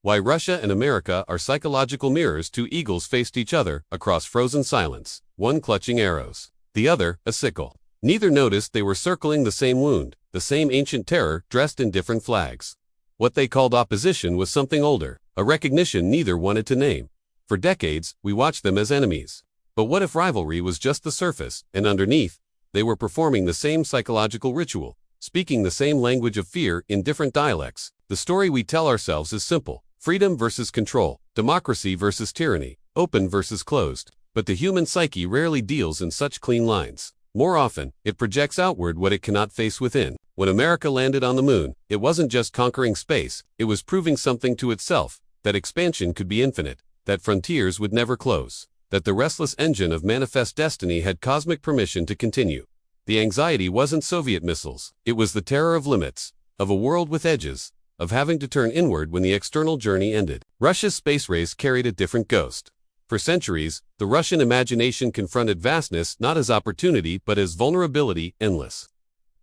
Why Russia and America are psychological mirrors. Two eagles faced each other across frozen silence, one clutching arrows, the other a sickle. Neither noticed they were circling the same wound, the same ancient terror dressed in different flags. What they called opposition was something older, a recognition neither wanted to name. For decades, we watched them as enemies. But what if rivalry was just the surface, and underneath, they were performing the same psychological ritual, speaking the same language of fear in different dialects? The story we tell ourselves is simple: freedom versus control, democracy versus tyranny, open versus closed. But the human psyche rarely deals in such clean lines. More often, it projects outward what it cannot face within. When America landed on the moon, it wasn't just conquering space, it was proving something to itself: that expansion could be infinite, that frontiers would never close, that the restless engine of manifest destiny had cosmic permission to continue. The anxiety wasn't Soviet missiles, it was the terror of limits, of a world with edges, of having to turn inward when the external journey ended. Russia's space race carried a different ghost. For centuries, the Russian imagination confronted vastness not as opportunity but as vulnerability, endless.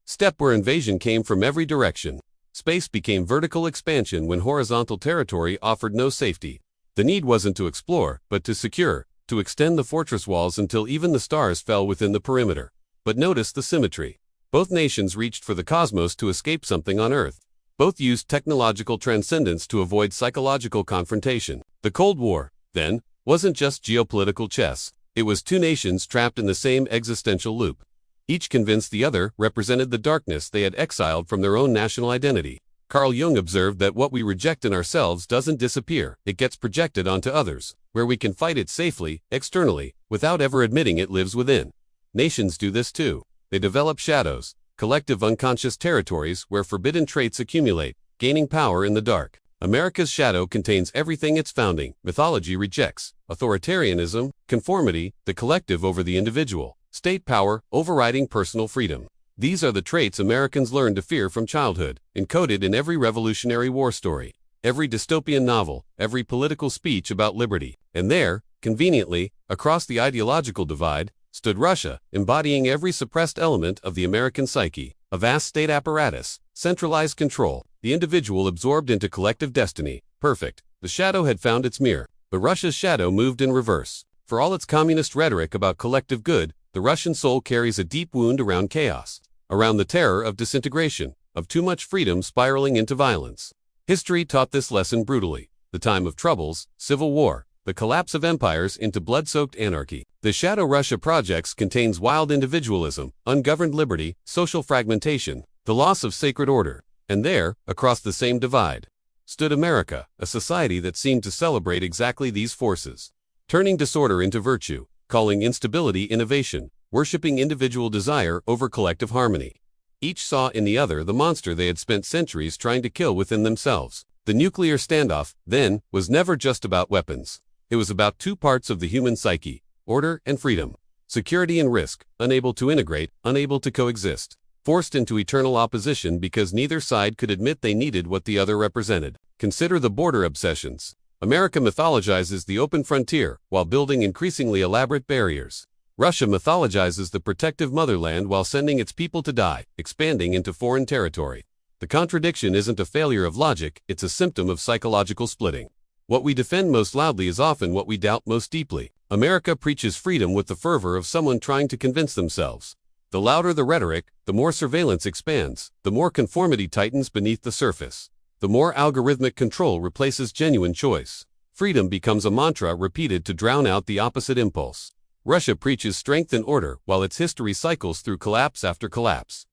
Steppe where invasion came from every direction. Space became vertical expansion when horizontal territory offered no safety. The need wasn't to explore, but to secure, to extend the fortress walls until even the stars fell within the perimeter. But notice the symmetry. Both nations reached for the cosmos to escape something on Earth. Both used technological transcendence to avoid psychological confrontation. The Cold War, then, wasn't just geopolitical chess. It was two nations trapped in the same existential loop. Each convinced the other represented the darkness they had exiled from their own national identity. Carl Jung observed that what we reject in ourselves doesn't disappear, it gets projected onto others, where we can fight it safely, externally, without ever admitting it lives within. Nations do this too. They develop shadows, collective unconscious territories where forbidden traits accumulate, gaining power in the dark. America's shadow contains everything its founding mythology rejects: authoritarianism, conformity, the collective over the individual, state power overriding personal freedom. These are the traits Americans learned to fear from childhood, encoded in every Revolutionary War story, every dystopian novel, every political speech about liberty. And there, conveniently, across the ideological divide, stood Russia, embodying every suppressed element of the American psyche: a vast state apparatus, centralized control, the individual absorbed into collective destiny. Perfect. The shadow had found its mirror, but Russia's shadow moved in reverse. For all its communist rhetoric about collective good, the Russian soul carries a deep wound around chaos, around the terror of disintegration, of too much freedom spiraling into violence. History taught this lesson brutally. The time of troubles, civil war, the collapse of empires into blood-soaked anarchy. The Shadow Russia projects contains wild individualism, ungoverned liberty, social fragmentation, the loss of sacred order. And there, across the same divide, stood America, a society that seemed to celebrate exactly these forces, turning disorder into virtue, calling instability innovation, worshipping individual desire over collective harmony. Each saw in the other the monster they had spent centuries trying to kill within themselves. The nuclear standoff, then, was never just about weapons. It was about two parts of the human psyche: order and freedom, security and risk, unable to integrate, unable to coexist, forced into eternal opposition because neither side could admit they needed what the other represented. Consider the border obsessions. America mythologizes the open frontier while building increasingly elaborate barriers. Russia mythologizes the protective motherland while sending its people to die, expanding into foreign territory. The contradiction isn't a failure of logic, it's a symptom of psychological splitting. What we defend most loudly is often what we doubt most deeply. America preaches freedom with the fervor of someone trying to convince themselves. The louder the rhetoric, the more surveillance expands, the more conformity tightens beneath the surface, the more algorithmic control replaces genuine choice. Freedom becomes a mantra repeated to drown out the opposite impulse. Russia preaches strength and order while its history cycles through collapse after collapse,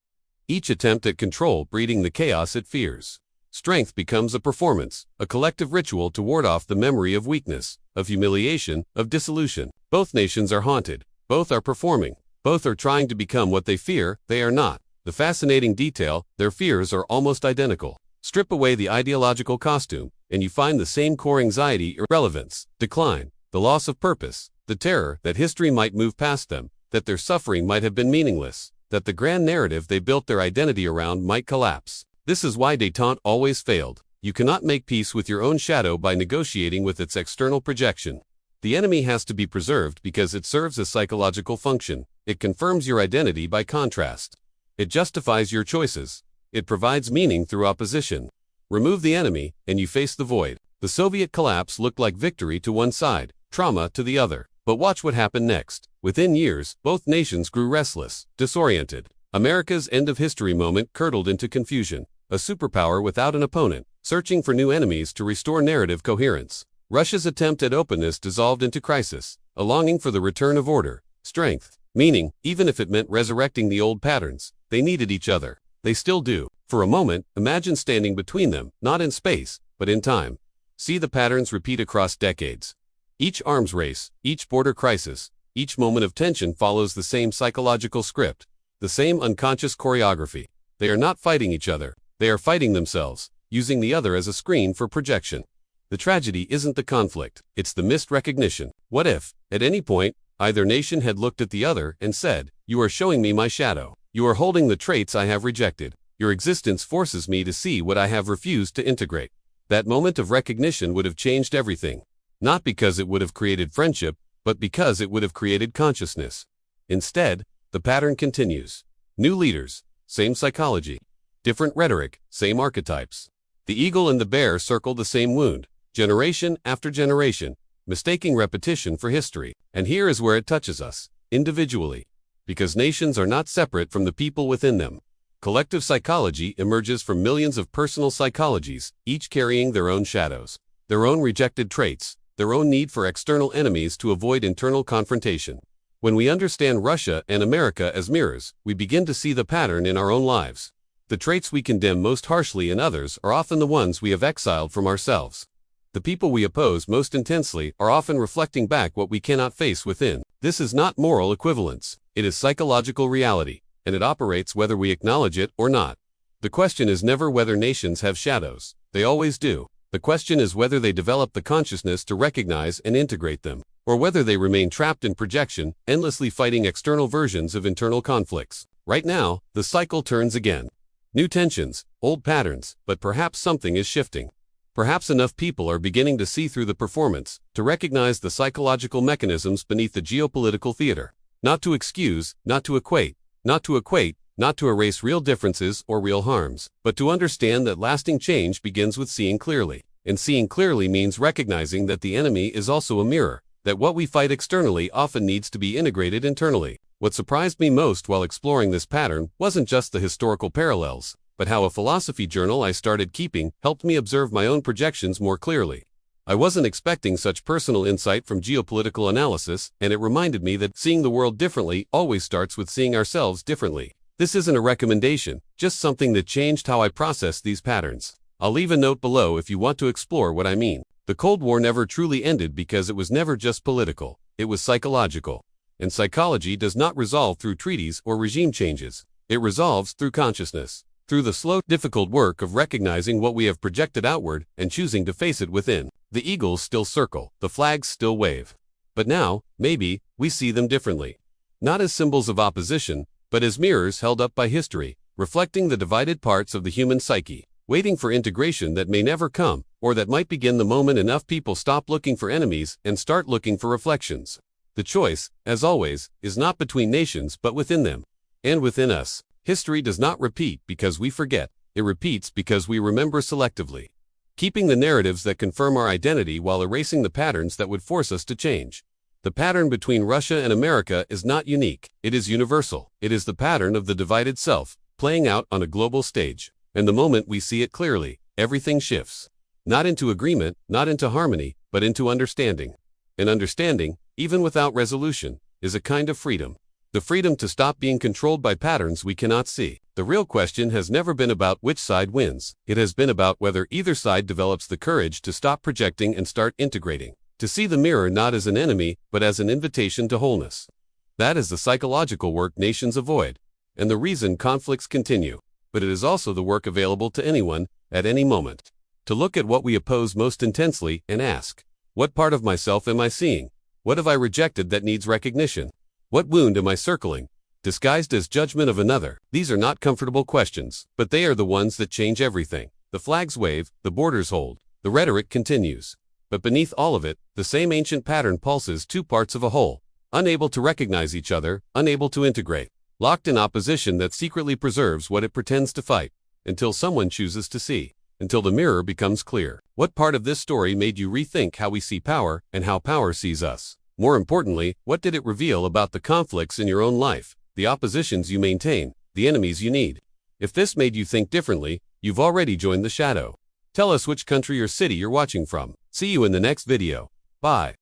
each attempt at control breeding the chaos it fears. Strength becomes a performance, a collective ritual to ward off the memory of weakness, of humiliation, of dissolution. Both nations are haunted, both are performing, both are trying to become what they fear they are not. The fascinating detail: their fears are almost identical. Strip away the ideological costume, and you find the same core anxiety: irrelevance, decline, the loss of purpose, the terror that history might move past them, that their suffering might have been meaningless, that the grand narrative they built their identity around might collapse. This is why détente always failed. You cannot make peace with your own shadow by negotiating with its external projection. The enemy has to be preserved because it serves a psychological function. It confirms your identity by contrast. It justifies your choices. It provides meaning through opposition. Remove the enemy, and you face the void. The Soviet collapse looked like victory to one side, trauma to the other. But watch what happened next. Within years, both nations grew restless, disoriented. America's end-of-history moment curdled into confusion, a superpower without an opponent, searching for new enemies to restore narrative coherence. Russia's attempt at openness dissolved into crisis, a longing for the return of order, strength, meaning, even if it meant resurrecting the old patterns. They needed each other. They still do. For a moment, imagine standing between them, not in space, but in time. See the patterns repeat across decades. Each arms race, each border crisis, each moment of tension follows the same psychological script, the same unconscious choreography. They are not fighting each other, they are fighting themselves, using the other as a screen for projection. The tragedy isn't the conflict, it's the missed recognition. What if, at any point, either nation had looked at the other and said, "You are showing me my shadow. You are holding the traits I have rejected. Your existence forces me to see what I have refused to integrate." That moment of recognition would have changed everything. Not because it would have created friendship, but because it would have created consciousness. Instead, the pattern continues. New leaders, same psychology. Different rhetoric, same archetypes. The eagle and the bear circle the same wound, generation after generation, mistaking repetition for history. And here is where it touches us, individually. Because nations are not separate from the people within them. Collective psychology emerges from millions of personal psychologies, each carrying their own shadows, their own rejected traits, their own need for external enemies to avoid internal confrontation. When we understand Russia and America as mirrors, we begin to see the pattern in our own lives. The traits we condemn most harshly in others are often the ones we have exiled from ourselves. The people we oppose most intensely are often reflecting back what we cannot face within. This is not moral equivalence, it is psychological reality, and it operates whether we acknowledge it or not. The question is never whether nations have shadows. They always do. The question is whether they develop the consciousness to recognize and integrate them, or whether they remain trapped in projection, endlessly fighting external versions of internal conflicts. Right now, the cycle turns again. New tensions, old patterns, but perhaps something is shifting. Perhaps enough people are beginning to see through the performance, to recognize the psychological mechanisms beneath the geopolitical theater. Not to excuse, not to equate, not to erase real differences or real harms, but to understand that lasting change begins with seeing clearly. And seeing clearly means recognizing that the enemy is also a mirror, that what we fight externally often needs to be integrated internally. What surprised me most while exploring this pattern wasn't just the historical parallels, but how a philosophy journal I started keeping helped me observe my own projections more clearly. I wasn't expecting such personal insight from geopolitical analysis, and it reminded me that seeing the world differently always starts with seeing ourselves differently. This isn't a recommendation, just something that changed how I process these patterns. I'll leave a note below if you want to explore what I mean. The Cold War never truly ended because it was never just political, it was psychological. And psychology does not resolve through treaties or regime changes. It resolves through consciousness, through the slow, difficult work of recognizing what we have projected outward and choosing to face it within. The eagles still circle, the flags still wave. But now, maybe, we see them differently. Not as symbols of opposition, but as mirrors held up by history, reflecting the divided parts of the human psyche, waiting for integration that may never come, or that might begin the moment enough people stop looking for enemies and start looking for reflections. The choice, as always, is not between nations but within them. And within us. History does not repeat because we forget, it repeats because we remember selectively. Keeping the narratives that confirm our identity while erasing the patterns that would force us to change. The pattern between Russia and America is not unique, it is universal. It is the pattern of the divided self, playing out on a global stage. And the moment we see it clearly, everything shifts. Not into agreement, not into harmony, but into understanding. And understanding, even without resolution, is a kind of freedom. The freedom to stop being controlled by patterns we cannot see. The real question has never been about which side wins. It has been about whether either side develops the courage to stop projecting and start integrating. To see the mirror not as an enemy, but as an invitation to wholeness. That is the psychological work nations avoid, and the reason conflicts continue. But it is also the work available to anyone, at any moment. To look at what we oppose most intensely and ask, what part of myself am I seeing? What have I rejected that needs recognition? What wound am I circling, disguised as judgment of another? These are not comfortable questions, but they are the ones that change everything. The flags wave, the borders hold, the rhetoric continues. But beneath all of it, the same ancient pattern pulses two parts of a whole, unable to recognize each other, unable to integrate, locked in opposition that secretly preserves what it pretends to fight, until someone chooses to see. until the mirror becomes clear. What part of this story made you rethink how we see power and how power sees us? More importantly, what did it reveal about the conflicts in your own life, the oppositions you maintain, the enemies you need? If this made you think differently, you've already joined the shadow. Tell us which country or city you're watching from. See you in the next video. Bye.